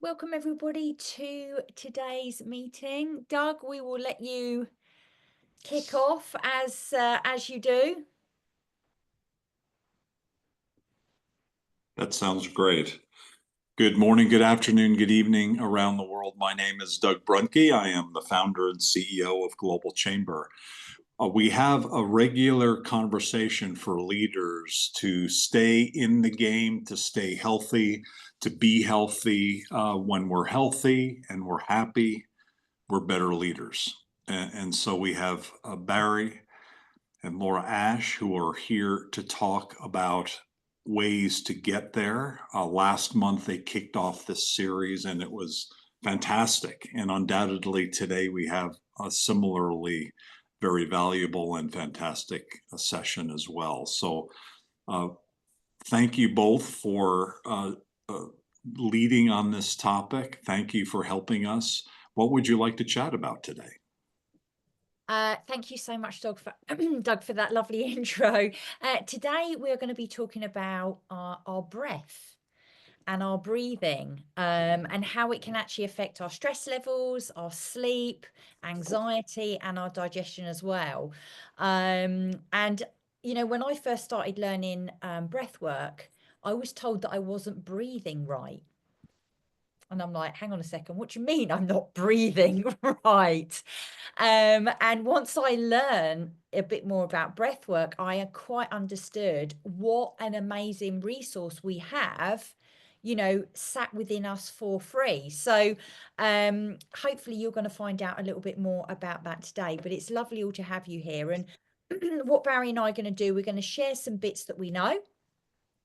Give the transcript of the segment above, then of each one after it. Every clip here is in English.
Welcome everybody to today's meeting. Doug, we will let you kick off as you do. That sounds great. Good morning, good afternoon, good evening around the world. My name is Doug Brunke. I am the founder and CEO of Global Chamber. We have a regular conversation for leaders to stay in the game, to stay healthy, to be healthy. When we're healthy and we're happy, we're better leaders. And so we have Barry and Laura Ash, who are here to talk about ways to get there. Last month, they kicked off this series and it was fantastic. And undoubtedly, today we have a similarly very valuable and fantastic session as well. So, thank you both for leading on this topic. Thank you for helping us. What would you like to chat about today? Thank you so much, Doug, for that lovely intro. Today, we're going to be talking about our breath and our breathing and how it can actually affect our stress levels, our sleep, anxiety, and our digestion as well. And, when I first started learning breath work, I was told that I wasn't breathing right. And I'm like, hang on a second, what do you mean I'm not breathing right? And once I learned a bit more about breath work, I quite understood what an amazing resource we have, sat within us for free. So hopefully you're going to find out a little bit more about that today. But it's lovely all to have you here. And what Barry and I are going to do, we're going to share some bits that we know.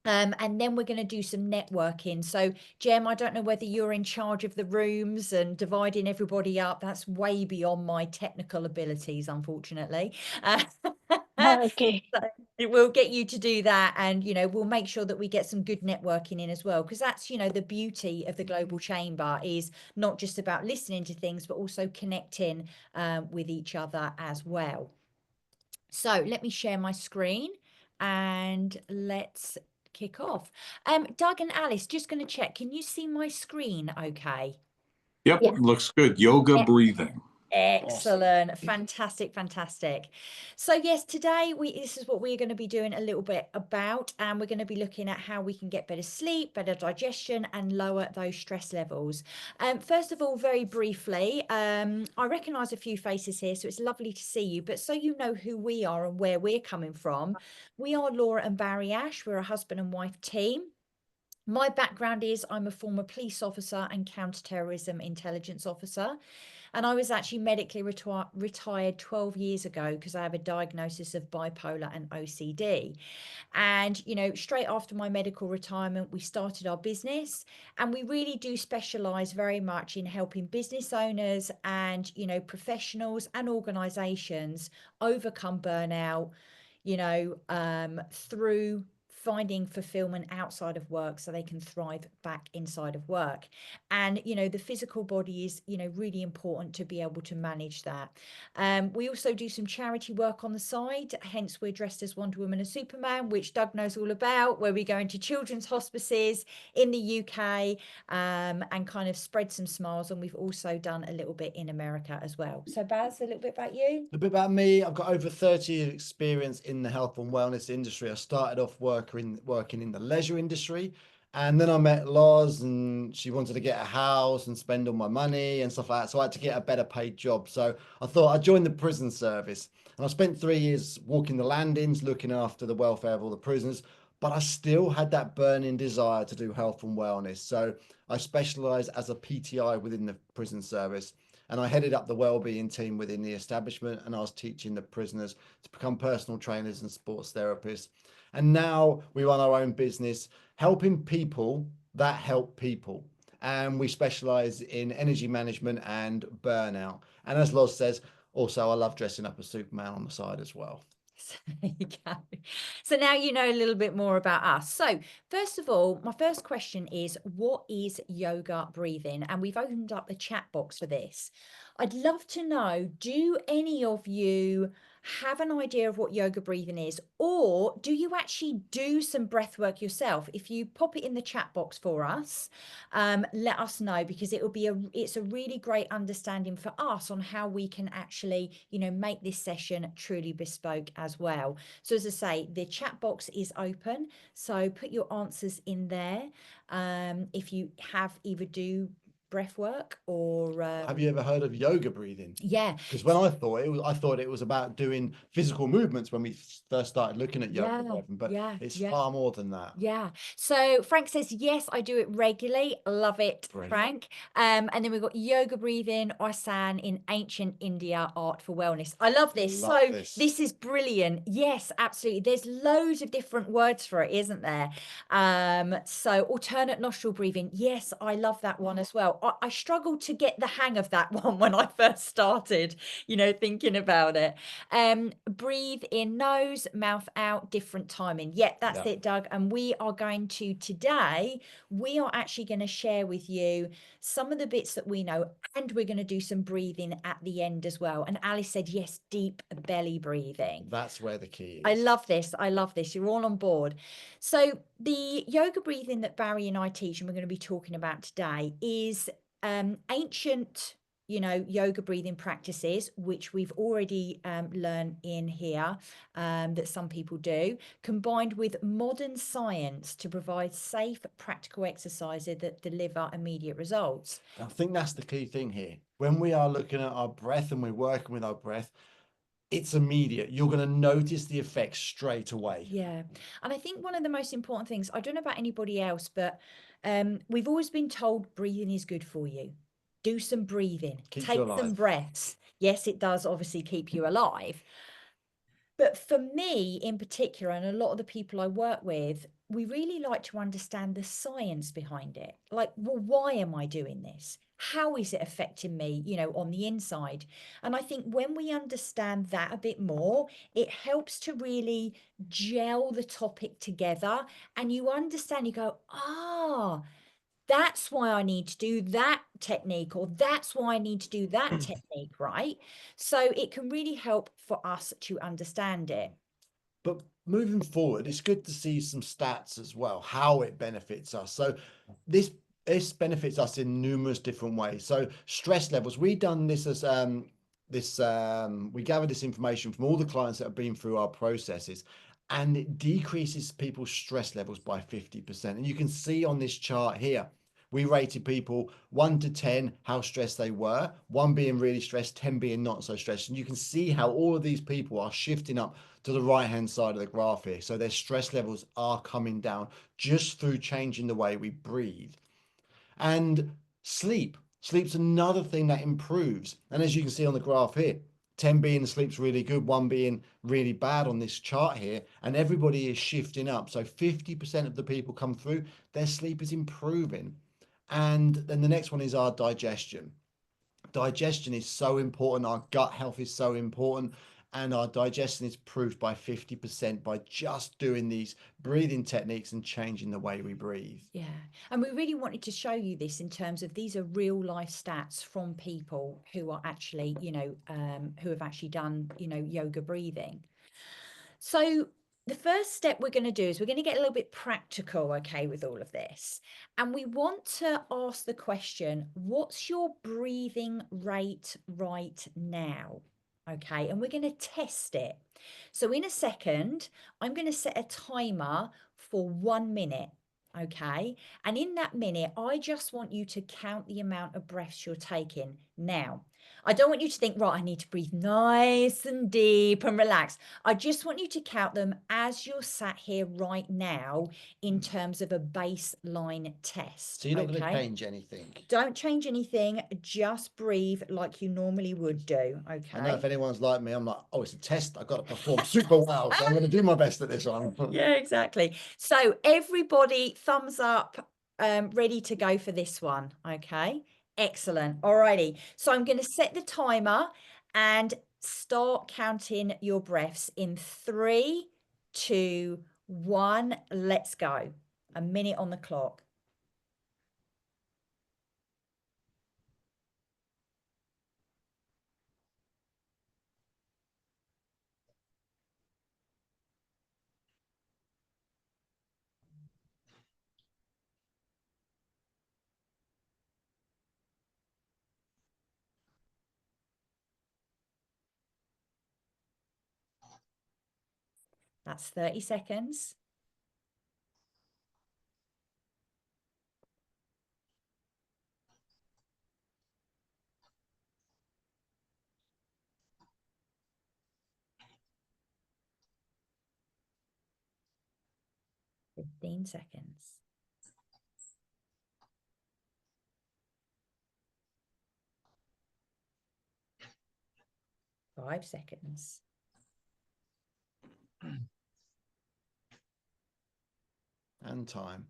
And then we're going to do some networking. So, Jem, I don't know whether you're in charge of the rooms and dividing everybody up. That's way beyond my technical abilities, unfortunately. Okay. So it will get you to do that. And, we'll make sure that we get some good networking in as well. Because that's, the beauty of the Global Chamber is not just about listening to things, but also connecting with each other as well. So let me share my screen and let's kick off. Doug and Alice, just going to check. Can you see my screen okay? Yep, Yeah. looks good. Yoga breathing. Excellent. Fantastic, fantastic. So yes, today this is what we're going to be doing a little bit about, and we're going to be looking at how we can get better sleep, better digestion, and lower those stress levels. First of all, very briefly, I recognize a few faces here, so it's lovely to see you. But so you know who we are and where we're coming from, we are Laura and Barry Ash. We're a husband and wife team. My background is I'm a former police officer and counterterrorism intelligence officer. And I was actually medically retired 12 years ago because I have a diagnosis of bipolar and OCD. And, straight after my medical retirement, we started our business, and we really do specialize very much in helping business owners and, professionals and organizations overcome burnout, through finding fulfillment outside of work so they can thrive back inside of work. And the physical body is really important to be able to manage that. We also do some charity work on the side, hence we're dressed as Wonder Woman and Superman, which Doug knows all about, where we go into children's hospices in the UK and kind of spread some smiles. And we've also done a little bit in America as well. So Baz, a little bit about you. A bit about me. I've got over 30 years experience in the health and wellness industry. I started off working in the leisure industry, and then I met Loz, and she wanted to get a house and spend all my money and stuff like that. So I had to get a better paid job. So I thought I'd join the prison service, and I spent 3 years walking the landings, looking after the welfare of all the prisoners. But I still had that burning desire to do health and wellness. So I specialize as a PTI within the prison service. And I headed up the wellbeing team within the establishment, and I was teaching the prisoners to become personal trainers and sports therapists. And now we run our own business, helping people that help people. And we specialize in energy management and burnout. And as Loz says, also I love dressing up as Superman on the side as well. There you go. So now you know a little bit more about us. So first of all, my first question is, what is yoga breathing? And we've opened up the chat box for this. I'd love to know, do any of you have an idea of what yoga breathing is, or do you actually do some breath work yourself? If you pop it in the chat box for us, let us know, because it's a really great understanding for us on how we can actually, make this session truly bespoke as well. So as I say, the chat box is open, so put your answers in there. If you have either do breath work or Have you ever heard of yoga breathing? yeah, Because when I thought it was about doing physical movements when we first started looking at yoga breathing, but it's far more than that. Yeah. So Frank says, yes, I do it regularly. Love it, Brilliant. Frank. And then we've got yoga breathing, Oisan in ancient India, art for wellness. I love this. This is brilliant. Yes, absolutely. There's loads of different words for it, isn't there? So alternate nostril breathing. Yes, I love that one as well. I struggled to get the hang of that one when I first started, thinking about it. Breathe in nose, mouth out, different timing. Yeah, that's it, Doug. And we are going to today, we are actually going to share with you some of the bits that we know, and we're going to do some breathing at the end as well. And Alice said, yes, deep belly breathing. That's where the key is. I love this. I love this. You're all on board. So the yoga breathing that Barry and I teach, and we're going to be talking about today, is ancient, yoga breathing practices, which we've already learned in here, that some people do, combined with modern science to provide safe, practical exercises that deliver immediate results. I think that's the key thing here. When we are looking at our breath and we're working with our breath, it's immediate. You're going to notice the effects straight away. Yeah. And I think one of the most important things, I don't know about anybody else, but we've always been told breathing is good for you. Do some breathing, take some breaths. Yes, it does obviously keep you alive. But for me in particular, and a lot of the people I work with, we really like to understand the science behind it. Like, well, why am I doing this? How is it affecting me, on the inside? And I think when we understand that a bit more, it helps to really gel the topic together, and you understand, you go, that's why I need to do that technique, or that's why I need to do that technique, right? So it can really help for us to understand it. But moving forward, it's good to see some stats as well, how it benefits us. So this benefits us in numerous different ways. So stress levels, we done this as we gathered this information from all the clients that have been through our processes, and it decreases people's stress levels by 50%. And you can see on this chart here, we rated people 1 to 10 how stressed they were, 1 being really stressed, 10 being not so stressed. And you can see how all of these people are shifting up to the right hand side of the graph here. So their stress levels are coming down just through changing the way we breathe. And sleep's another thing that improves. And as you can see on the graph here, 10 being sleep's really good, 1 being really bad on this chart here, and everybody is shifting up. So 50% of the people come through, their sleep is improving. And then the next one is our digestion. Digestion is so important. Our gut health is so important. And our digestion is improved by 50% by just doing these breathing techniques and changing the way we breathe. Yeah. And we really wanted to show you this in terms of these are real life stats from people who are actually, who have actually done, yoga breathing. So the first step we're going to do is we're going to get a little bit practical, okay, with all of this. And we want to ask the question, what's your breathing rate right now? Okay, and we're going to test it. So in a second, I'm going to set a timer for 1 minute. Okay, and in that minute, I just want you to count the amount of breaths you're taking. Now, I don't want you to think, right, I need to breathe nice and deep and relax. I just want you to count them as you're sat here right now in terms of a baseline test. So you're not going to change anything. Don't change anything. Just breathe like you normally would do. Okay. I know if anyone's like me, I'm like, oh, it's a test. I've got to perform super well. So I'm going to do my best at this one. Yeah, exactly. So everybody, thumbs up, ready to go for this one. Okay. Excellent. Alrighty. So I'm going to set the timer and start counting your breaths in 3, 2, 1. Let's go. A minute on the clock. That's 30 seconds. Fifteen seconds. Five seconds. And time.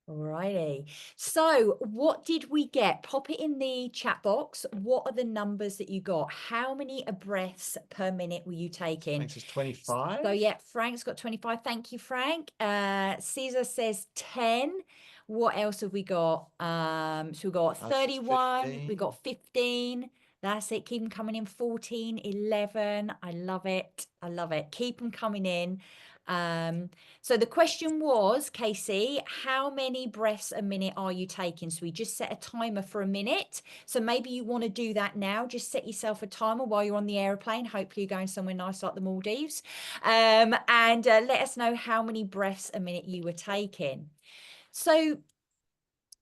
Alrighty. So what did we get? Pop it in the chat box. What are the numbers that you got? How many breaths per minute were you taking? Frank says 25. So yeah, Frank's got 25. Thank you, Frank. Caesar says 10. What else have we got? So we've got 31, we got 15. That's it. Keep them coming in. 14, 11. I love it. I love it. Keep them coming in. So the question was, Casey, how many breaths a minute are you taking? So we just set a timer for a minute. So maybe you want to do that now. Just set yourself a timer while you're on the airplane. Hopefully you're going somewhere nice like the Maldives. And let us know how many breaths a minute you were taking. So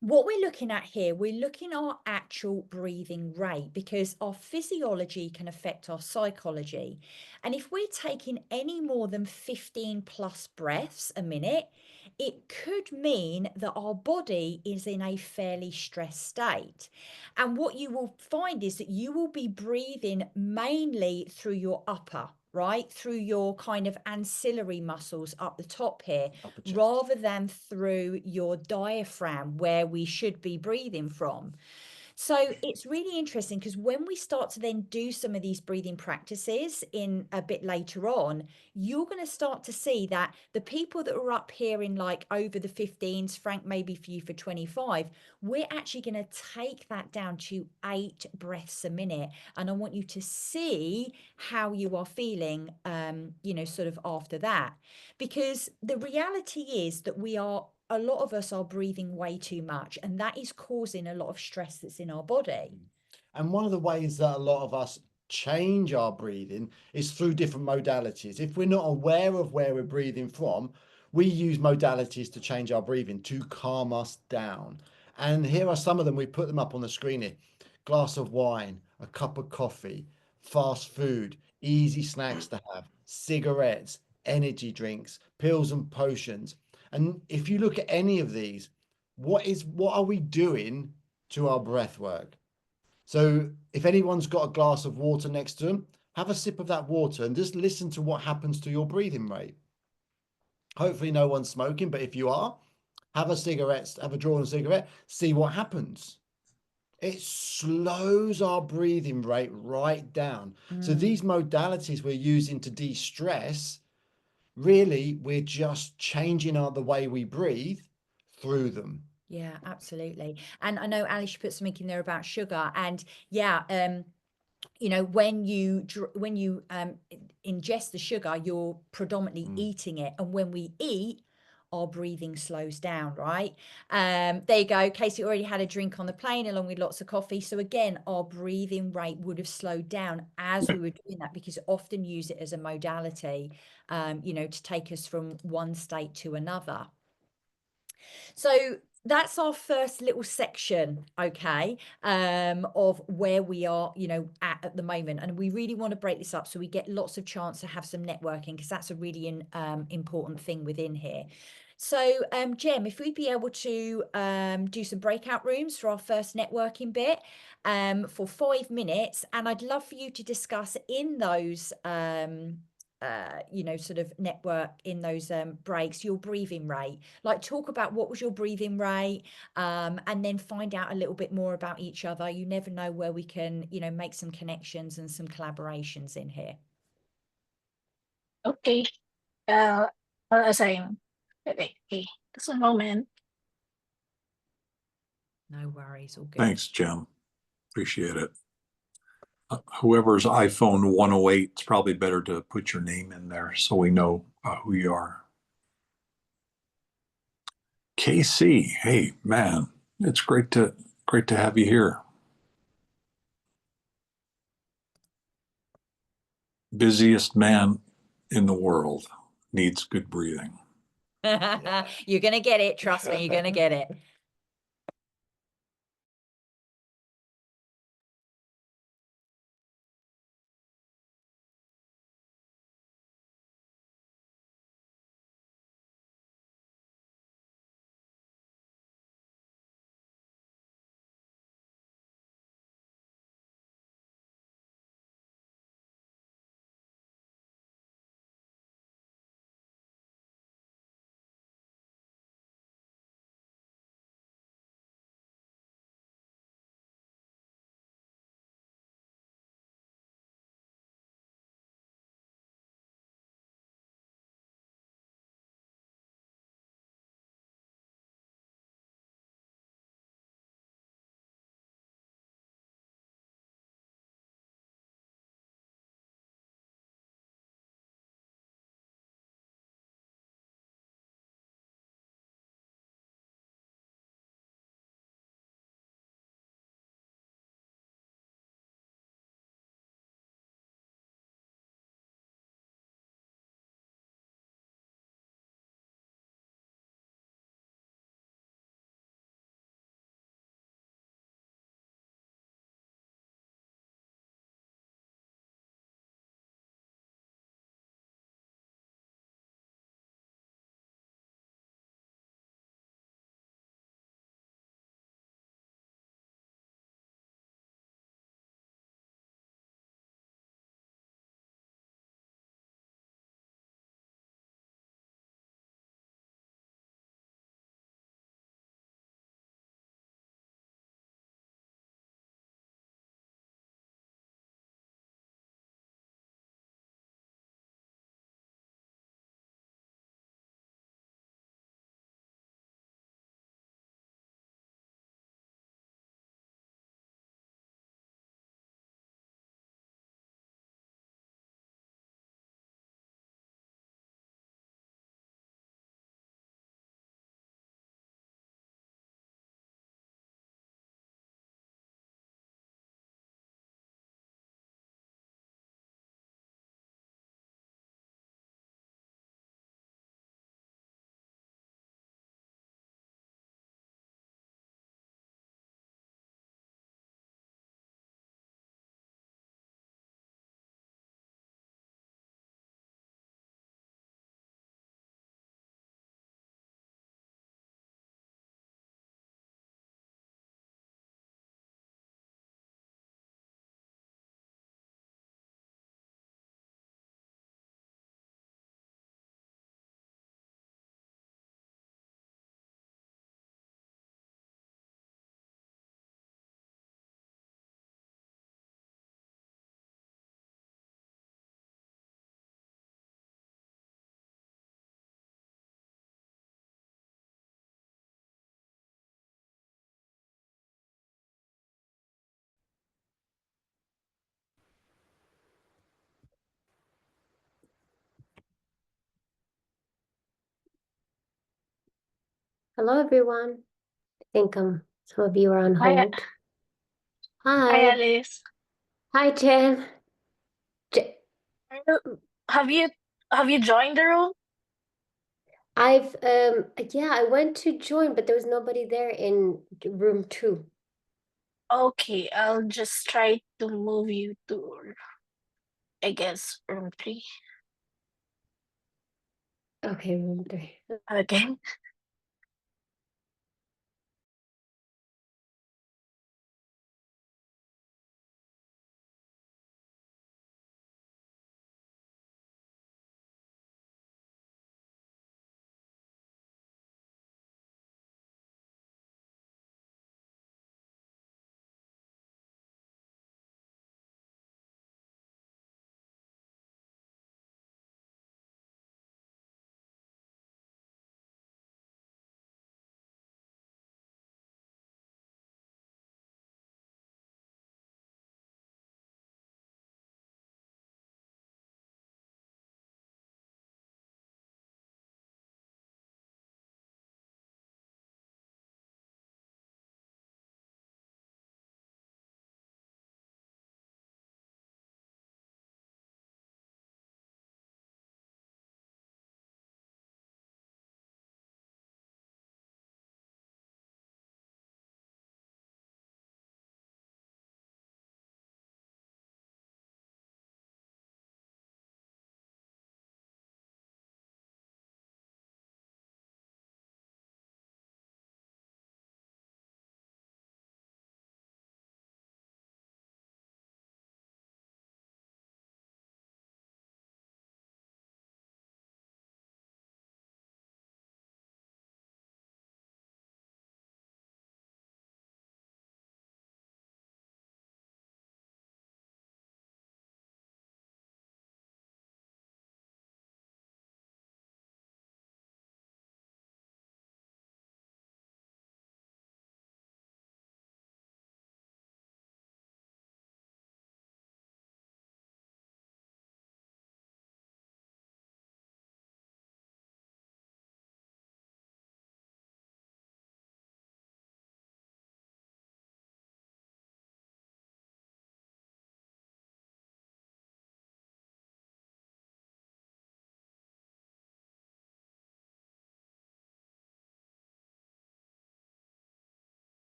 what we're looking at here, we're looking at our actual breathing rate, because our physiology can affect our psychology. And if we're taking any more than 15 plus breaths a minute, it could mean that our body is in a fairly stressed state. And what you will find is that you will be breathing mainly through your upper, right? Through your kind of ancillary muscles up the top here, rather than through your diaphragm, where we should be breathing from. So it's really interesting, because when we start to then do some of these breathing practices in a bit later on, you're going to start to see that the people that are up here in like over the 15s, Frank, maybe for you for 25, we're actually going to take that down to 8 breaths a minute. And I want you to see how you are feeling, sort of after that, because the reality is that a lot of us are breathing way too much, and that is causing a lot of stress that's in our body. And one of the ways that a lot of us change our breathing is through different modalities. If we're not aware of where we're breathing from, we use modalities to change our breathing to calm us down. And here are some of them. We put them up on the screen here. Glass of wine, a cup of coffee, fast food, easy snacks to have, cigarettes, energy drinks, pills and potions. And if you look at any of these, what are we doing to our breath work? So if anyone's got a glass of water next to them, have a sip of that water and just listen to what happens to your breathing rate. Hopefully no one's smoking, but if you are, have a draw on a cigarette, see what happens. It slows our breathing rate right down. So these modalities we're using to de-stress, really, we're just changing the way we breathe through them. Yeah, absolutely. And I know Alice put something in there about sugar, and yeah, when you ingest the sugar, you're predominantly eating it, and when we eat, our breathing slows down, right? There you go. Casey already had a drink on the plane along with lots of coffee. So again, our breathing rate would have slowed down as we were doing that, because often use it as a modality, to take us from one state to another. So that's our first little section, okay, of where we are, at the moment. And we really want to break this up so we get lots of chance to have some networking, because that's a really important thing within here. So, Jem, if we'd be able to do some breakout rooms for our first networking bit for 5 minutes, and I'd love for you to discuss in those sort of network in those breaks, your breathing rate. Like, talk about what was your breathing rate, and then find out a little bit more about each other. You never know where we can, make some connections and some collaborations in here. Okay. I'll assign. Okay. Just a moment. No worries, all good. Thanks, Jim. Appreciate it. Whoever's iPhone 108, it's probably better to put your name in there so we know who you are. KC, hey man, it's great to have you here. Busiest man in the world. needs good breathing. You're going to get it. Trust me, you're going to get it. Hello, everyone. I think some of you are on Hi, hold. hi, Hi. Alice. Hi, Jen. Have you have you joined the room? Yeah, I went to join, but there was nobody there in room 2. Okay, I'll just try to move you to, I guess, room 3. Okay, room 3. Okay.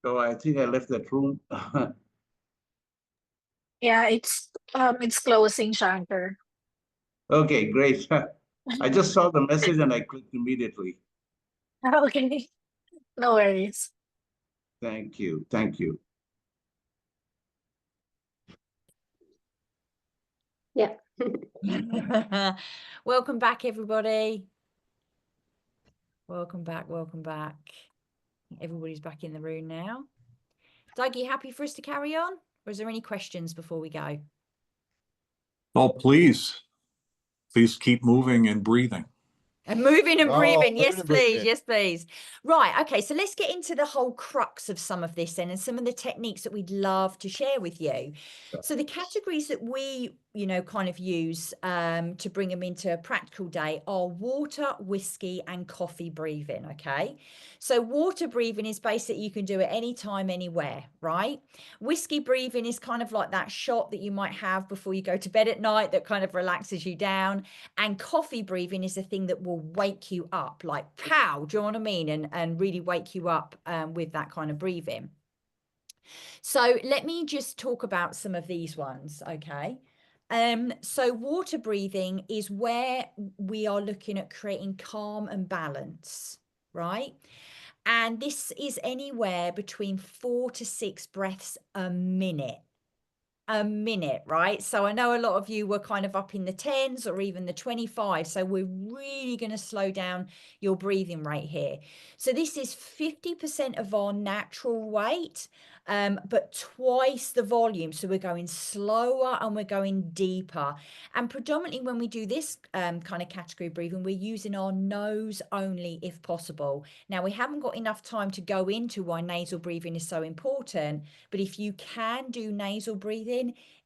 So I think I left that room. Yeah, it's closing, Shankar. Okay, great. I just saw the message and I clicked immediately. Okay, no worries. Thank you. Thank you. Yeah. Welcome back, everybody. Welcome back. Welcome back. Everybody's back in the room now. Doug, you happy for us to carry on? Or is there any questions before we go? Oh, please keep moving and breathing. And moving and Oh, breathing. moving Yes, and please. breathing. Yes, please. Right. Okay. So let's get into the whole crux of some of this then and some of the techniques that we'd love to share with you. So the categories that we, kind of use to bring them into a practical day are water, whiskey, and coffee breathing. Okay. So water breathing is basically you can do it anytime, anywhere, right? Whiskey breathing is kind of like that shot that you might have before you go to bed at night that kind of relaxes you down. And coffee breathing is the thing that will wake you up, like pow, do you know what I mean? And really wake you up with that kind of breathing. So let me just talk about some of these ones, okay? So water breathing is where we are looking at creating calm and balance, right? And this is anywhere between 4 to 6 breaths a minute. Right? So I know a lot of you were kind of up in the 10s or even the 25. So we're really going to slow down your breathing rate here. So this is 50% of our natural weight, but twice the volume. So we're going slower and we're going deeper. And predominantly when we do this kind of category of breathing, we're using our nose only if possible. Now we haven't got enough time to go into why nasal breathing is so important, but if you can do nasal breathing,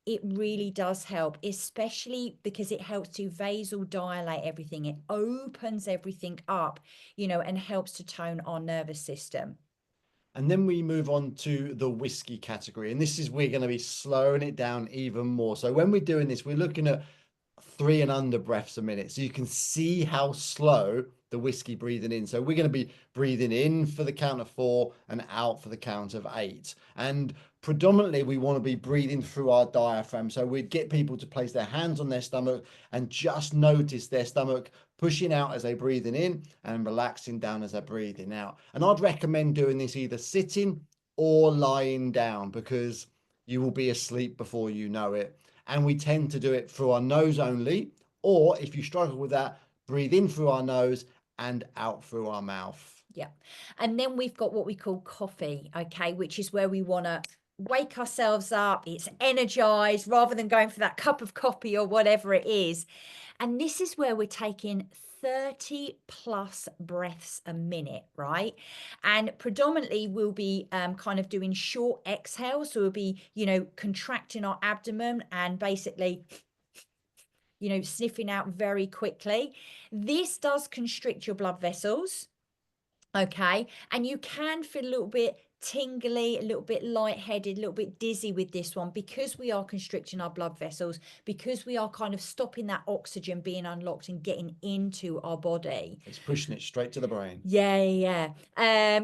it really does help, especially because it helps to vasodilate everything. It opens everything up, and helps to tone our nervous system. And then we move on to the whiskey category. And this is, we're going to be slowing it down even more. So when we're doing this, we're looking at 3 and under breaths a minute. So you can see how slow the whiskey breathing in. So we're going to be breathing in for the count of 4 and out for the count of 8. And predominantly we want to be breathing through our diaphragm. So we'd get people to place their hands on their stomach and just notice their stomach pushing out as they're breathing in and relaxing down as they're breathing out. And I'd recommend doing this either sitting or lying down, because you will be asleep before you know it. And we tend to do it through our nose only, or if you struggle with that, breathe in through our nose and out through our mouth. Yeah. And then we've got what we call coffee, okay, which is where we want to wake ourselves up. It's energized rather than going for that cup of coffee or whatever it is. And this is where we're taking 30 plus breaths a minute, right? And predominantly we'll be kind of doing short exhales. So we'll be, contracting our abdomen and basically, sniffing out very quickly. This does constrict your blood vessels. Okay. And you can feel a little bit tingly, a little bit lightheaded, a little bit dizzy with this one, because we are constricting our blood vessels, because we are kind of stopping that oxygen being unlocked and getting into our body. It's pushing it straight to the brain. Yeah.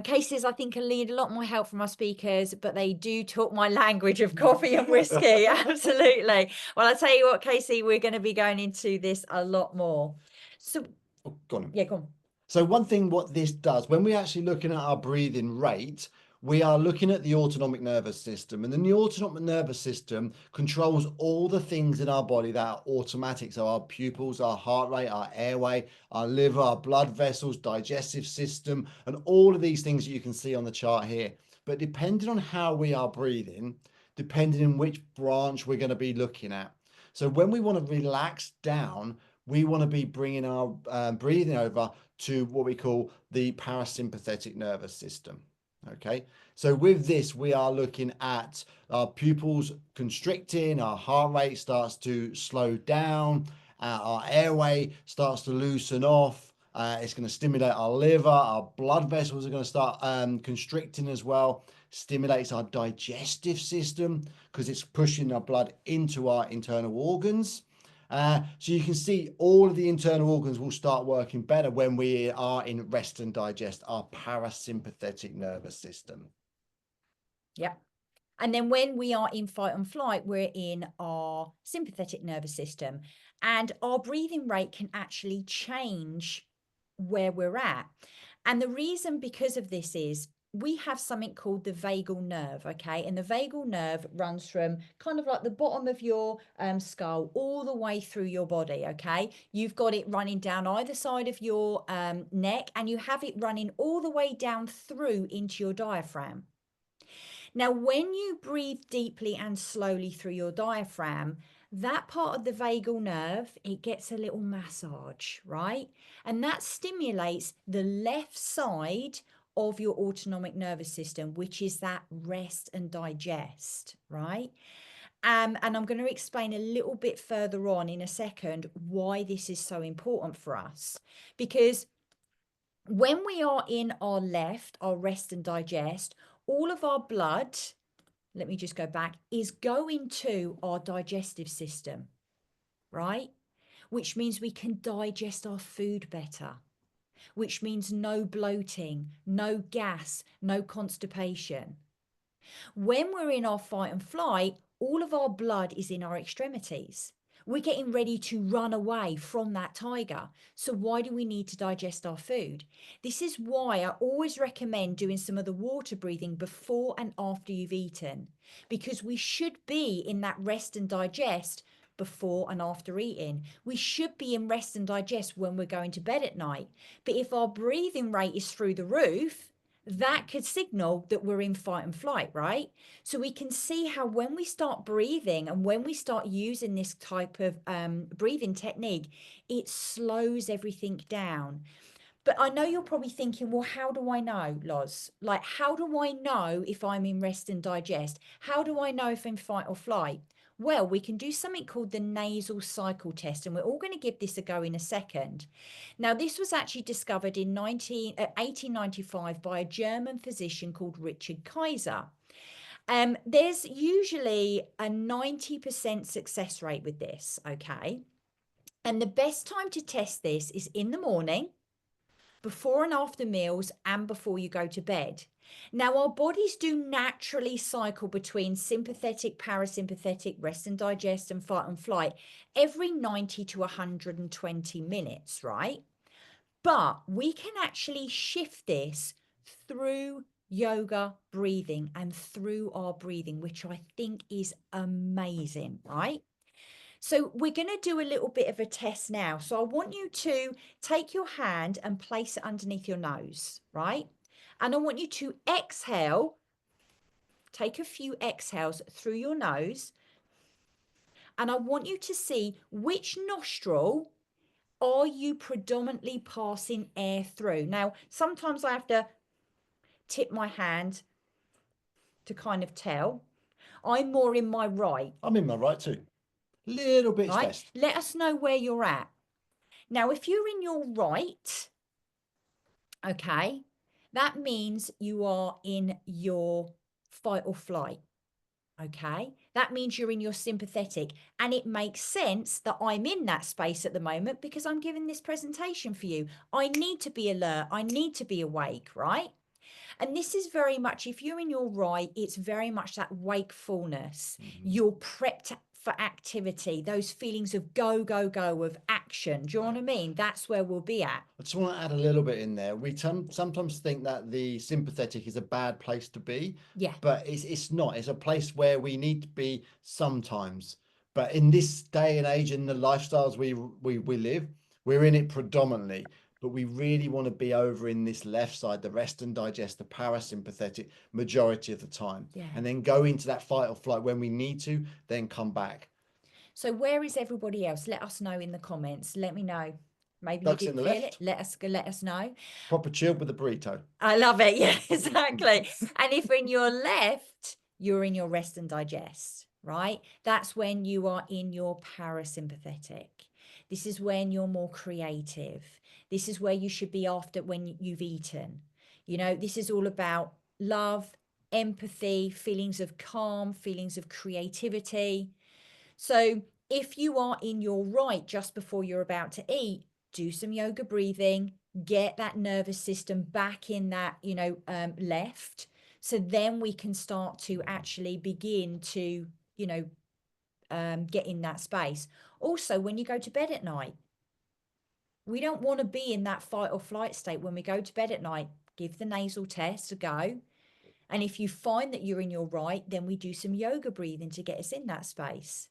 Cases, I think, can need a lot more help from our speakers, but they do talk my language of coffee and whiskey. Absolutely. Well, I tell you what, Casey, we're going to be going into this a lot more. So, oh, go on. Yeah, go on. So one thing what this does, when we're actually looking at our breathing rate, we are looking at the autonomic nervous system. And then the autonomic nervous system controls all the things in our body that are automatic. So our pupils, our heart rate, our airway, our liver, our blood vessels, digestive system, and all of these things that you can see on the chart here. But depending on how we are breathing, depending on which branch we're going to be looking at. So when we want to relax down, we want to be bringing our breathing over to what we call the parasympathetic nervous system. Okay, so with this, we are looking at our pupils constricting, our heart rate starts to slow down, our airway starts to loosen off. It's going to stimulate our liver, our blood vessels are going to start constricting as well. Stimulates our digestive system because it's pushing our blood into our internal organs. So you can see all of the internal organs will start working better when we are in rest and digest, our parasympathetic nervous system. Yep. And then when we are in fight and flight, we're in our sympathetic nervous system, and our breathing rate can actually change where we're at. And the reason because of this is we have something called the vagal nerve, okay? And the vagal nerve runs from kind of like the bottom of your skull all the way through your body, okay? You've got it running down either side of your neck, and you have it running all the way down through into your diaphragm. Now, when you breathe deeply and slowly through your diaphragm, that part of the vagal nerve, it gets a little massage, right? And that stimulates the left side of your autonomic nervous system, which is that rest and digest, right? And I'm going to explain a little bit further on in a second why this is so important for us. Because when we are in our left, our rest and digest, all of our blood, let me just go back, is going to our digestive system, right? Which means we can digest our food better, which means no bloating, no gas, no constipation. When we're in our fight and flight, all of our blood is in our extremities. We're getting ready to run away from that tiger. So why do we need to digest our food? This is why I always recommend doing some of the water breathing before and after you've eaten, because we should be in that rest and digest before and after eating. We should be in rest and digest when we're going to bed at night. But if our breathing rate is through the roof, that could signal that we're in fight and flight, right? So we can see how when we start breathing and when we start using this type of breathing technique, it slows everything down. But I know you're probably thinking, well, how do I know, Loz? Like, how do I know if I'm in rest and digest? How do I know if I'm fight or flight? Well, we can do something called the nasal cycle test, and we're all going to give this a go in a second. Now, this was actually discovered in 1895 by a German physician called Richard Kaiser. There's usually a 90% success rate with this, okay? And the best time to test this is in the morning, before and after meals, and before you go to bed. Now, our bodies do naturally cycle between sympathetic, parasympathetic, rest and digest, and fight and flight every 90 to 120 minutes, right? But we can actually shift this through yoga breathing and through our breathing, which I think is amazing, right? So we're going to do a little bit of a test now. So I want you to take your hand and place it underneath your nose, right? And I want you to exhale, take a few exhales through your nose. And I want you to see which nostril are you predominantly passing air through. Now, sometimes I have to tip my hand to kind of tell. I'm more in my right. I'm in my right too. Little bit Right? stressed. Let us know where you're at. Now, if you're in your right, okay, that means you are in your fight or flight. Okay, that means you're in your sympathetic, and it makes sense that I'm in that space at the moment because I'm giving this presentation for you. I need to be alert. I need to be awake, right? And this is very much, if you're in your right, it's very much that wakefulness. You're prepped for activity, those feelings of go, go, go, of action. Do you know what I mean? That's where we'll be at. I just want to add a little bit in there. We sometimes think that the sympathetic is a bad place to be. Yeah. But it's not. It's a place where we need to be sometimes. But in this day and age, in the lifestyles we live, we're in it predominantly. But we really want to be over in this left side, the rest and digest, the parasympathetic majority of the time. Yeah. And then go into that fight or flight when we need to, then come back. So where is everybody else? Let us know in the comments. Let me know. Maybe Ducks you in did the feel left. it. Let us know. Proper chilled with the burrito. I love it. Yeah, exactly. And if in your left, you're in your rest and digest, right? That's when you are in your parasympathetic. This is when you're more creative. This is where you should be after when you've eaten. You know, this is all about love, empathy, feelings of calm, feelings of creativity. So if you are in your right just before you're about to eat, do some yoga breathing, get that nervous system back in that, left, So then we can start to actually begin to, you know, get in that space. Also, when you go to bed at night, we don't want to be in that fight or flight state when we go to bed at night. Give the nasal test a go. And if you find that you're in your right, then we do some yoga breathing to get us in that space.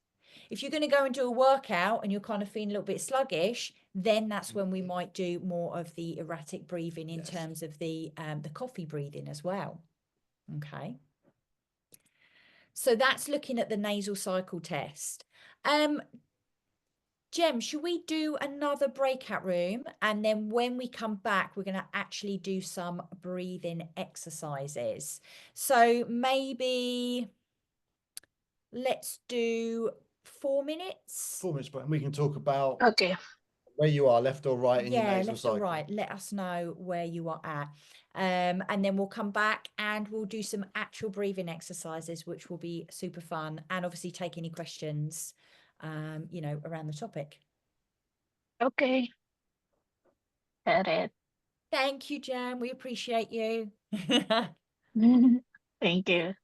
If you're going to go and do a workout and you're kind of feeling a little bit sluggish, then that's when we might do more of the erratic breathing in terms of the coffee breathing as well. Okay. So that's looking at the nasal cycle test. Jem, should we do another breakout room? And then when we come back, we're going to actually do some breathing exercises. So maybe let's do 4 minutes. 4 minutes, but we can talk about Okay. where you are, left or right in your Yeah, nasal left cycle. or right. Let us know where you are at. And then we'll come back and we'll do some actual breathing exercises, which will be super fun. And obviously take any questions, you know, around the topic. Okay. Got it. Thank you, Jem. We appreciate you. Thank you.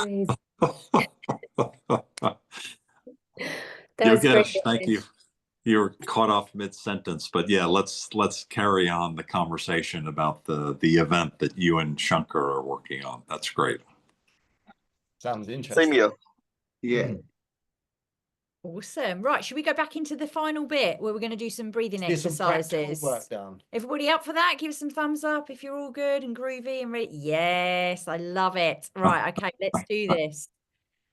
Amazing. You'll That's get great. it. Thank you. You were caught off mid-sentence, but yeah, let's carry on the conversation about the event that you and Shankar are working on. That's great. Sounds interesting. Same here. Yeah. Awesome. Right, should we go back into the final bit where we're going to do some breathing Get some practical exercises? work done. Everybody up for that? Give us some thumbs up if you're all good and groovy and ready. Yes, I love it. Right, okay, let's do this.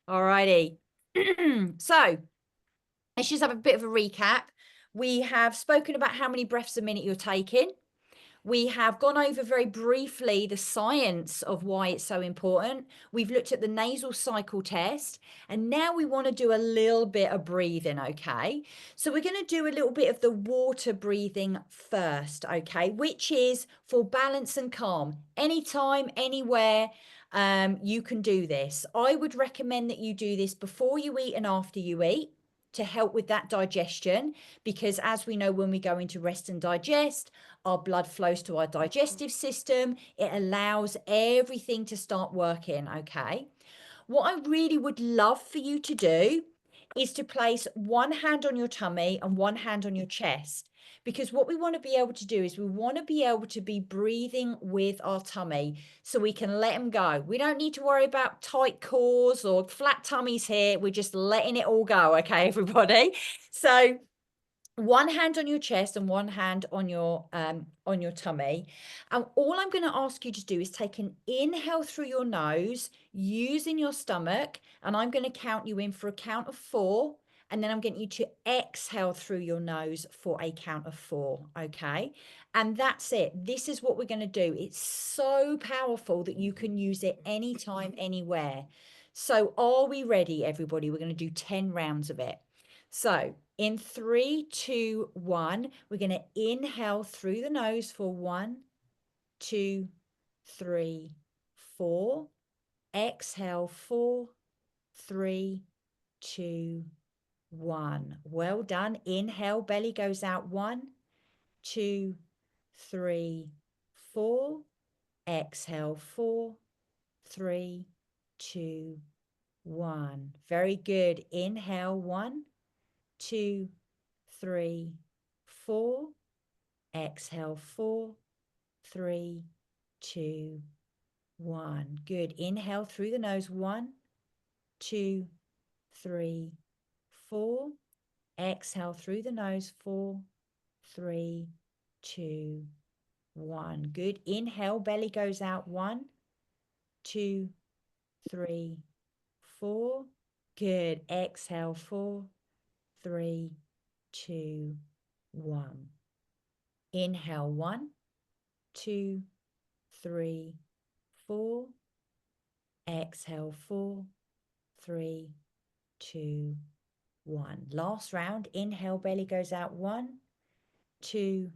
All righty. So let's just have a bit of a recap. We have spoken about how many breaths a minute you're taking. We have gone over very briefly the science of why it's so important. We've looked at the nasal cycle test, and now we want to do a little bit of breathing, okay? So we're going to do a little bit of the water breathing first, okay? Which is for balance and calm. Anytime, anywhere, you can do this. I would recommend that you do this before you eat and after you eat, to help with that digestion, because as we know, when we go into rest and digest, our blood flows to our digestive system. It allows everything to start working, okay? What I really would love for you to do is to place one hand on your tummy and one hand on your chest, because what we want to be able to do is we want to be able to be breathing with our tummy so we can let them go. We don't need to worry about tight cores or flat tummies here. We're just letting it all go, okay, everybody? So one hand on your chest and one hand on your tummy. And all I'm going to ask you to do is take an inhale through your nose using your stomach, and I'm going to count you in for a count of 4, and then I'm getting you to exhale through your nose for a count of 4, okay? And that's it. This is what we're going to do. It's so powerful that you can use it anytime, anywhere. So are we ready, everybody? We're going to do 10 rounds of it. So in 3, 2, 1, we're going to inhale through the nose for 1, 2, 3, 4. Exhale 4, 3, 2, 1. Well done. Inhale, belly goes out 1, 2, 3, 4. Exhale 4, 3, 2, 1. Very good. Inhale 1, 2, 3, 4. Exhale 4, 3, 2, 1. Good. Inhale through the nose 1, 2, 3, 4. Exhale through the nose 4, 3, 2, 1. Good. Inhale, belly goes out 1, 2, 3, 4. Good. Exhale 4, 3, 2, 1. Inhale 1, 2, 3, 4. Exhale 4, 3, 2, 1. Last round. Inhale, belly goes out 1, 2,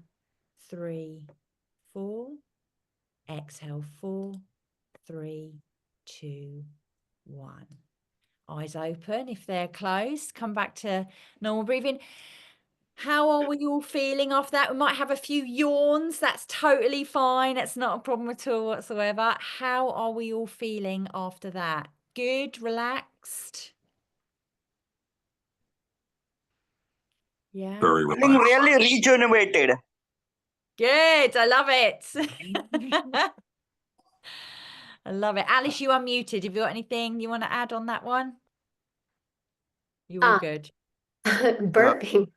3, 4. Exhale 4, 3, 2, 1. Eyes open. If they're closed, come back to normal breathing. How are we all feeling after that? We might have a few yawns. That's totally fine. That's not a problem at all whatsoever. How are we all feeling after that? Good, relaxed? Yeah. Very Feeling relaxed. really rejuvenated. Good. I love it. I love it. Alice, you unmuted. Have you got anything you want to add on that one? You all good? Burping.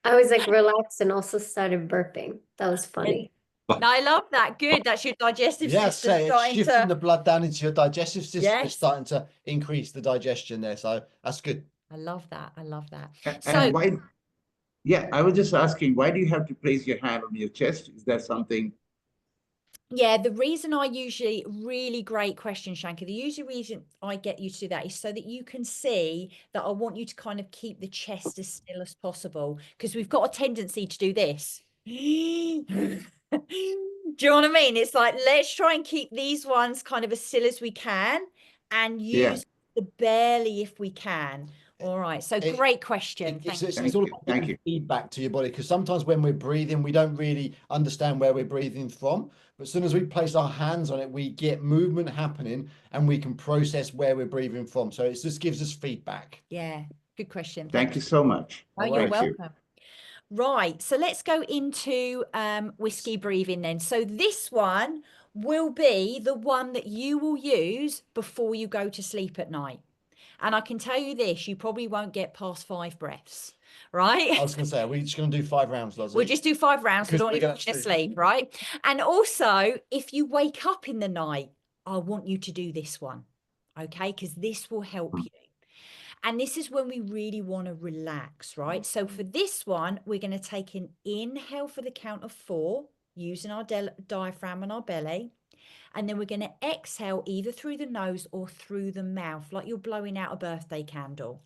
I was like relaxed and also started burping. That was funny. No, I love that. Good. That's your digestive Yeah, system say it's starting shifting to... the blood down into your digestive system. It's Yes. starting to increase the digestion there. So that's good. I love that. I love that. So, And why? Yeah, I was just asking, why do you have to place your hand on your chest? Is that something? yeah, the reason I usually, really great question, Shankar. The usual reason I get you to do that is so that you can see that I want you to kind of keep the chest as still as possible, because we've got a tendency to do this. Do you know what I mean? It's like, let's try and keep these ones kind of as still as we can and use the belly if we can. All right. So It- great question. It's, Thank you. it's all you, about thank giving you. feedback to your body, because sometimes when we're breathing, we don't really understand where we're breathing from. But as soon as we place our hands on it, we get movement happening and we can process where we're breathing from. So it just gives us feedback. Yeah. Good question. Thank you so much. Oh, you're Thank you. welcome. Right. So let's go into whiskey breathing then. So this one will be the one that you will use before you go to sleep at night. And I can tell you this, you probably won't get past 5 breaths, right? I was going to say, are we just going to do 5 rounds, Lozzie? We'll just do 5 rounds. We Because don't we're need to gonna fall sleep. asleep, right? And also, if you wake up in the night, I want you to do this one, okay? Because this will help you. And this is when we really want to relax, right? So for this one, we're going to take an inhale for the count of 4, using our diaphragm and our belly. And then we're going to exhale either through the nose or through the mouth, like you're blowing out a birthday candle,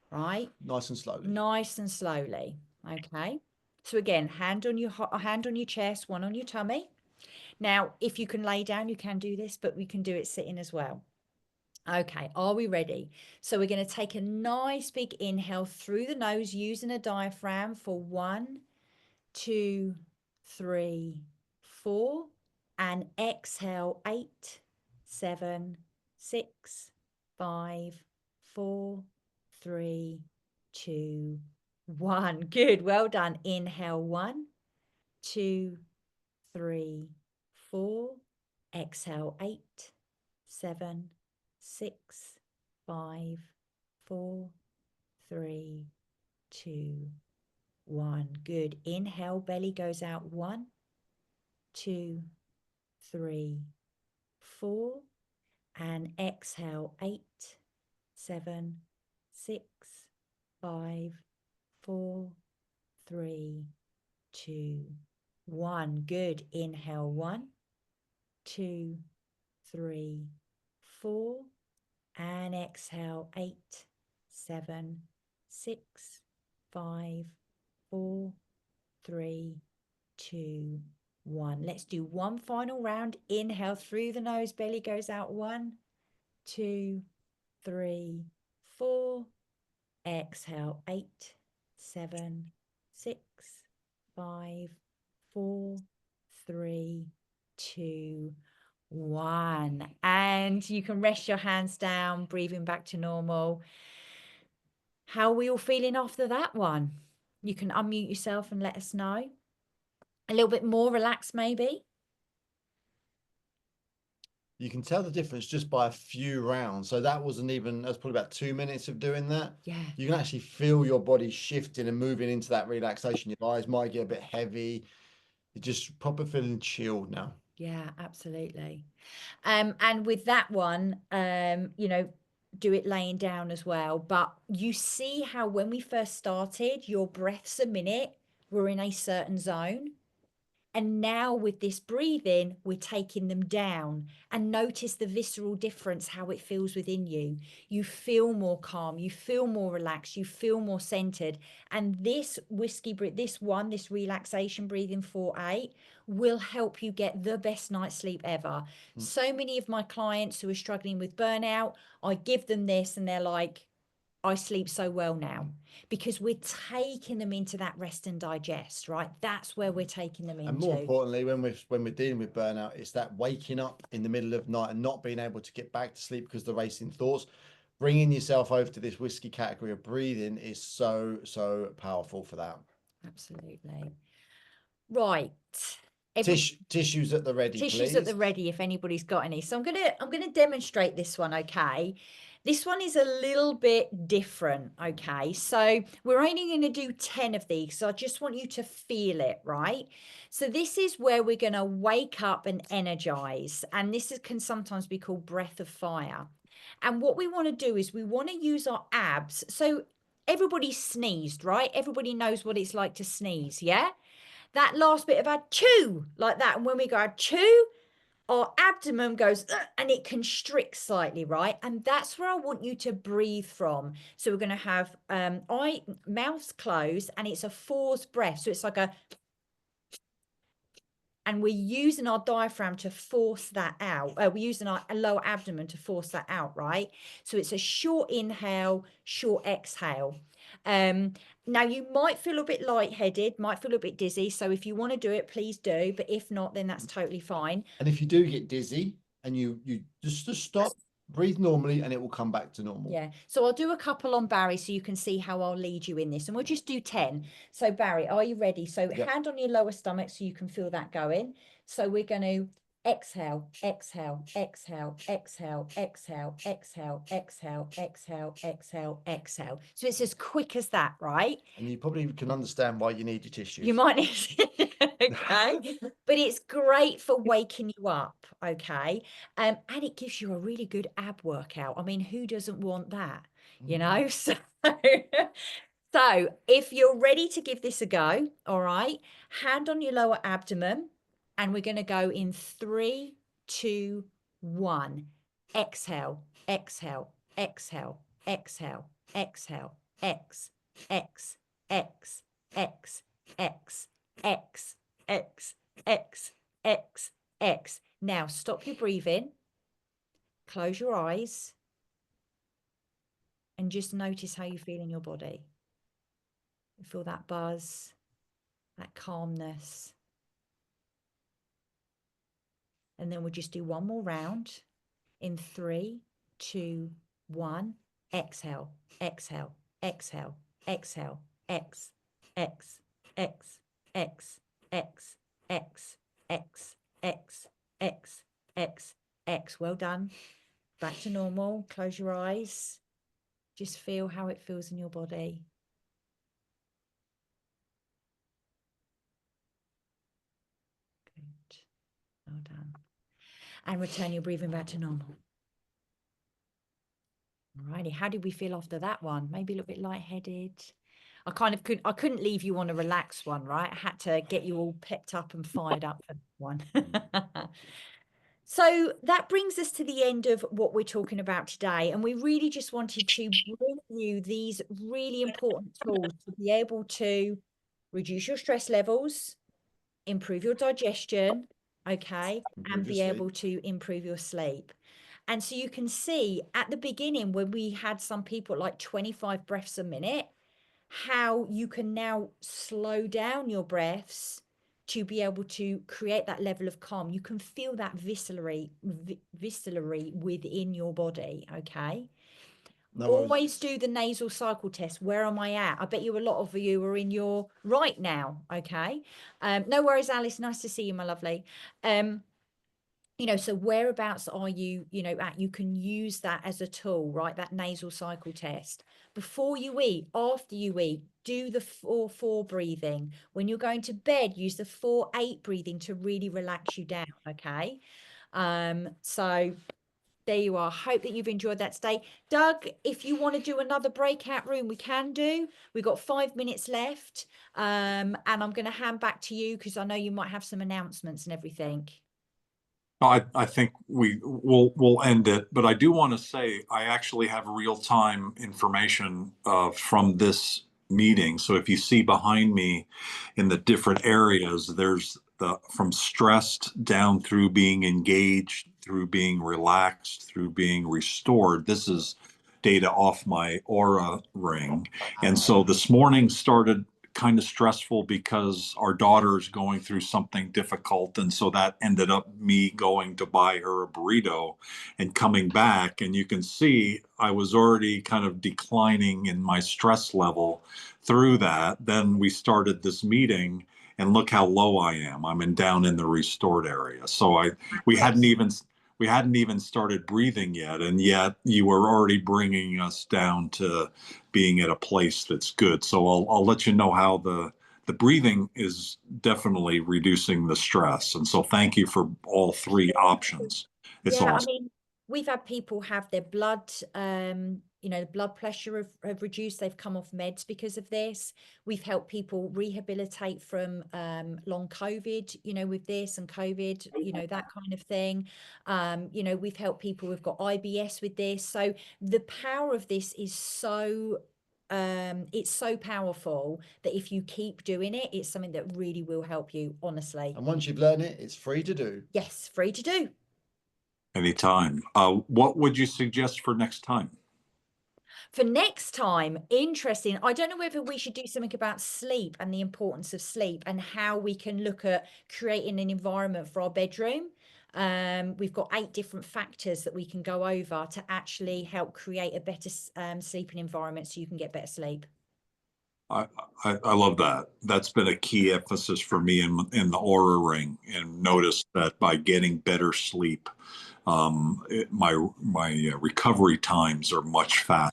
right? Nice and slowly. Nice and slowly. Okay. So again, hand on your chest, one on your tummy. Now, if you can lay down, you can do this, but we can do it sitting as well. Okay, are we ready? So we're going to take a nice big inhale through the nose using a diaphragm for 1, 2, 3, 4, and exhale 8, 7, 6, 5, 4, 3, 2, 1. Good, well done. Inhale 1, 2, 3, 4. Exhale 8, 7, 6, 5, 4, 3, 2, 1. Good. Inhale, belly goes out. 1, 2, 3, 4. And exhale 8, 7, 6, 5, 4, 3, 2, 1. Good. Inhale 1, 2, 3, 4. And exhale 8, 7, 6, 5, 4, 3, 2, 1. Let's do one final round. Inhale through the nose, belly goes out. 1, 2, 3, 4. Exhale 8, 7, 6, 5, 4, 3, 2, 1. And you can rest your hands down, breathing back to normal. How are we all feeling after that one? You can unmute yourself and let us know. A little bit more relaxed, maybe? You can tell the difference just by a few rounds. So that's probably about 2 minutes of doing that. Yeah. You can actually feel your body shifting and moving into that relaxation. Your eyes might get a bit heavy. You're just proper feeling chilled now. Yeah, absolutely. And with that one, do it laying down as well. But you see how when we first started, your breaths a minute were in a certain zone. And now with this breathing, we're taking them down, and notice the visceral difference, how it feels within you. You feel more calm, you feel more relaxed, you feel more centered. And this this relaxation breathing 4-8 will help you get the best night's sleep ever. So many of my clients who are struggling with burnout, I give them this and they're like, I sleep so well now, because we're taking them into that rest and digest, right? That's where we're taking them into. And more importantly, when we're dealing with burnout, it's that waking up in the middle of night and not being able to get back to sleep because of the racing thoughts. Bringing yourself over to this whiskey category of breathing is so, so powerful for that. Absolutely. Right. Tissues at the ready, Tissues please. at the ready if anybody's got any. So I'm gonna demonstrate this one, okay? This one is a little bit different, okay? So we're only going to do 10 of these, so I just want you to feel it, right? So this is where we're going to wake up and energize, and can sometimes be called breath of fire. And what we want to do is we want to use our abs. So everybody sneezed, right? Everybody knows what it's like to sneeze, yeah? That last bit of achoo, like that, and when we go achoo, our abdomen goes and it constricts slightly, right? And that's where I want you to breathe from. So we're going to have mouths closed, and it's a forced breath. So it's like a and we're using our diaphragm to force that out. We're using our lower abdomen to force that out, right? So it's a short inhale, short exhale. Now you might feel a bit lightheaded, might feel a bit dizzy. So if you want to do it, please do. But if not, then that's totally fine. And if you do get dizzy and you just stop, breathe normally, and it will come back to normal. Yeah. So I'll do a couple on Barry so you can see how I'll lead you in this. And we'll just do 10. So Barry, are you ready? So Yep. hand on your lower stomach so you can feel that going. So we're going to exhale, exhale, exhale, exhale, exhale, exhale, exhale, exhale, exhale, exhale. So it's as quick as that, right? And you probably can understand why you need your tissues. You might need okay, but it's great for waking you up, okay? And it gives you a really good ab workout. I mean, who doesn't want that, you know? So, so if you're ready to give this a go, all right, hand on your lower abdomen, and we're going to go in 3, 2, 1. Exhale, exhale, exhale, exhale, exhale, X, X, X, X, X, X, X, X, X, X. Now stop your breathing, close your eyes, and just notice how you feel in your body. You feel that buzz, that calmness. And then we'll just do one more round in 3, 2, 1. Exhale, exhale, exhale, exhale, X, X, X, X, X, X, X, X, X, X, X. Well done. Back to normal. Close your eyes. Just feel how it feels in your body. Good. Well done. And return your breathing back to normal. Alrighty, how did we feel after that one? Maybe a little bit lightheaded. I couldn't leave you on a relaxed one, right? I had to get you all pepped up and fired up for that one. So that brings us to the end of what we're talking about today. And we really just wanted to bring you these really important tools to be able to reduce your stress levels, improve your digestion, okay, and be able to improve your sleep. And so you can see at the beginning when we had some people like 25 breaths a minute, how you can now slow down your breaths to be able to create that level of calm. You can feel that viscerally within your body, okay? No Always do the nasal cycle test. Where am I at? I bet you a lot of you are in your right now, okay? No worries, Alice. Nice to see you, my lovely. You know, so whereabouts are you, you know, at? You can use that as a tool, right? That nasal cycle test. Before you eat, after you eat, do the 4-4 breathing. When you're going to bed, use the 4-8 breathing to really relax you down, okay? So there you are. Hope that you've enjoyed that today. Doug, if you want to do another breakout room, we can do. We've got 5 minutes left. And I'm going to hand back to you because I know you might have some announcements and everything. I think we'll end it, but I do want to say I actually have real-time information from this meeting. So if you see behind me in the different areas, there's from stressed down through being engaged, through being relaxed, through being restored. This is data off my Aura ring. And so this morning started kind of stressful because our daughter's going through something difficult. And so that ended up me going to buy her a burrito and coming back. And you can see I was already kind of declining in my stress level through that. Then we started this meeting and look how low I am. I'm down in the restored area. So we hadn't even started breathing yet, and yet you were already bringing us down to being at a place that's good. So I'll let you know how the breathing is definitely reducing the stress. And so thank you for all 3 options. It's Yeah, awesome. I mean, we've had people have their blood, you know, the blood pressure have reduced. They've come off meds because of this. We've helped people rehabilitate from long COVID, you know, with this and COVID, you know, that kind of thing. You know, we've helped people who've got IBS with this. So the power of this is so it's so powerful that if you keep doing it, it's something that really will help you, honestly. And once you've learned it, it's free to do. Yes, free to do. Anytime. What would you suggest for next time? For next time, interesting. I don't know whether we should do something about sleep and the importance of sleep and how we can look at creating an environment for our bedroom. We've got 8 different factors that we can go over to actually help create a better sleeping environment so you can get better sleep. I love that. That's been a key emphasis for me in the Aura Ring, and noticed that by getting better sleep, my recovery times are much faster,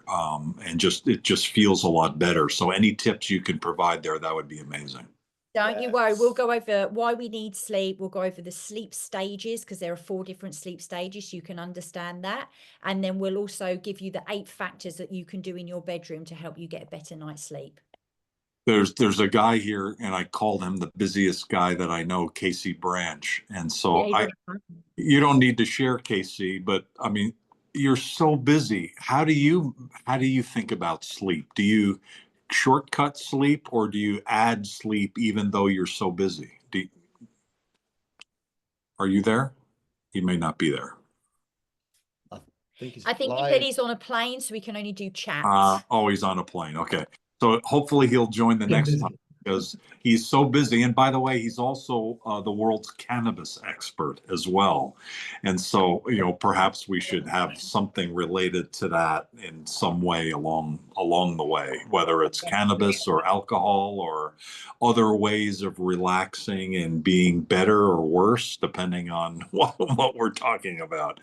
and it just feels a lot better. So any tips you can provide there, that would be amazing. Don't you worry. We'll go over why we need sleep. We'll go over the sleep stages, because there are 4 different sleep stages, so you can understand that. And then we'll also give you the 8 factors that you can do in your bedroom to help you get a better night's sleep. There's a guy here, and I called him the busiest guy that I know, Casey Branch. And so you don't need to share, Casey, but I mean, you're so busy. How do you think about sleep? Do you shortcut sleep, or do you add sleep even though you're so busy? Are you there? He may not be there. I think he said he's on a plane, so we can only do chat. Oh, he's on a plane. Okay. So hopefully he'll join the next time, because he's so busy. And by the way, he's also the world's cannabis expert as well. And so, perhaps we should have something related to that in some way along the way, whether it's cannabis or alcohol or other ways of relaxing and being better or worse, depending on what we're talking about.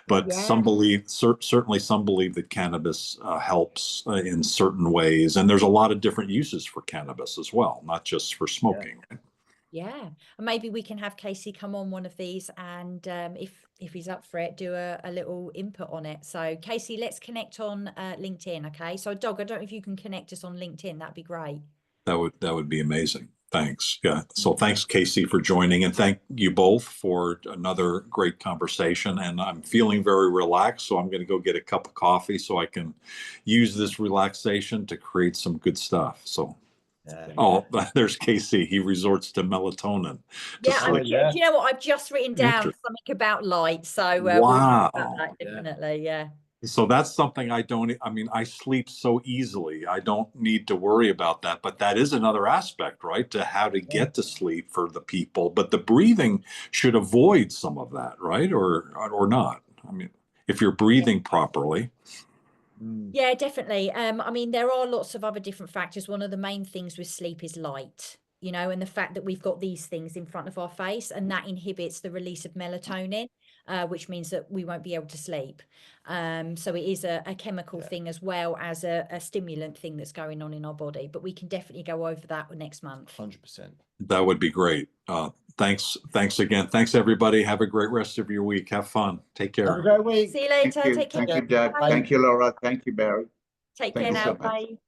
But certainly some believe that cannabis helps in certain ways. And there's a lot of different uses for cannabis as well, not just for smoking. Yeah, and maybe we can have Casey come on one of these, and if he's up for it, do a little input on it. So Casey, let's connect on LinkedIn. Okay, so Doug, I don't know if you can connect us on LinkedIn. That'd be great. That would be amazing. Thanks. Yeah. So thanks, Casey, for joining, and thank you both for another great conversation. And I'm feeling very relaxed, so I'm going to go get a cup of coffee so I can use this relaxation to create some good stuff. So. Oh, there's Casey. He resorts to melatonin. Do you know what? I've just written down something about light. So wow. We'll talk about that definitely. Yeah. So that's something I sleep so easily. I don't need to worry about that. But that is another aspect, right? To how to get to sleep for the people. But the breathing should avoid some of that, right? Or not. I mean, if you're breathing properly. Yeah, definitely. I mean, there are lots of other different factors. One of the main things with sleep is light, and the fact that we've got these things in front of our face, and that inhibits the release of melatonin, which means that we won't be able to sleep. So it is a chemical thing as well as a stimulant thing that's going on in our body. But we can definitely go over that next month. 100%. That would be great. Thanks again. Thanks, everybody. Have a great rest of your week. Have fun. Take care. Have a great week. See you later. Take care. Thank you, Doug. Bye. Thank you, Laura. Thank you, Barry. Take care now. Bye.